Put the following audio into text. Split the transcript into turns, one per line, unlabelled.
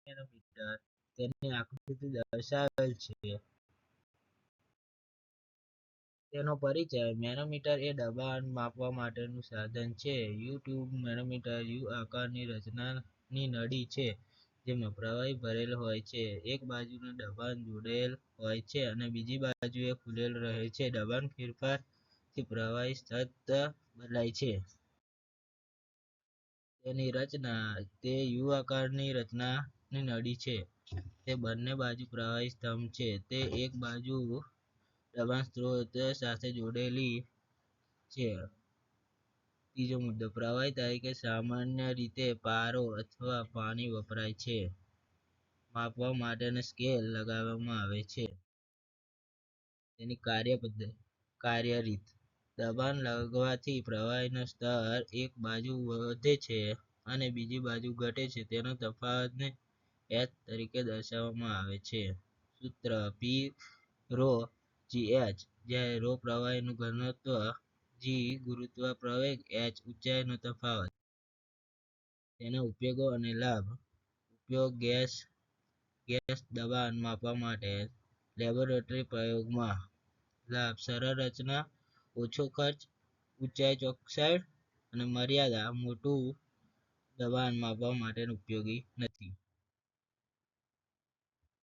Manometer તેની આકૃતિ દર્શાવેલ છે. તેનો પરિચય: મેનોમીટર એ દબાણ માપવા માટેનું સાધન છે. યુ-ટ્યુબ મેનોમીટર યુ આકારની રચનાની નળી છે જેમાં પ્રવાહી ભરેલ હોય છે. એક બાજુએ દબાણ જોડેલ હોય છે અને બીજી બાજુએ ખુલેલ રહે છે. દબાણ ફેરફારથી પ્રવાહી સતત બદલાય છે. તેની રચના: તે યુ આકારની રચનાની નળી છે. તે બંને બાજુ પ્રવાહી સ્તંભ છે. તે એક બાજુ દબાણ સ્ત્રોત સાથે જોડેલી છે. ત્રીજો મુદ્દો: પ્રવાહી તરીકે સામાન્ય રીતે પારો અથવા પાણી વપરાય છે. માપવા માટે સ્કેલ લગાવવામાં આવે છે. તેની કાર્યરીત: દબાણ લાગવાથી પ્રવાહીનું સ્તર એક બાજુ વધે છે અને બીજી બાજુ ઘટે છે. તેના તફાવતને H તરીકે દર્શાવવામાં આવે છે. સૂત્ર: P·ρ·G·H, જ્યાં ρ પ્રવાહીનું ઘનત્વ, g ગુરુત્વ પ્રવેગ, h ઊંચાઈનો તફાવત. તેના ઉપયોગો અને લાભ: ઉપયોગ: ગેસ દબાણ માપવા માટે લેબોરેટરી પ્રયોગમાં. લાભ: સરળ રચના, ઓછો ખર્ચ, ઊંચાઈ ચોકસાઈ અને મર્યાદા. મોટું દબાણ માપવા માટે ઉપયોગી નથી.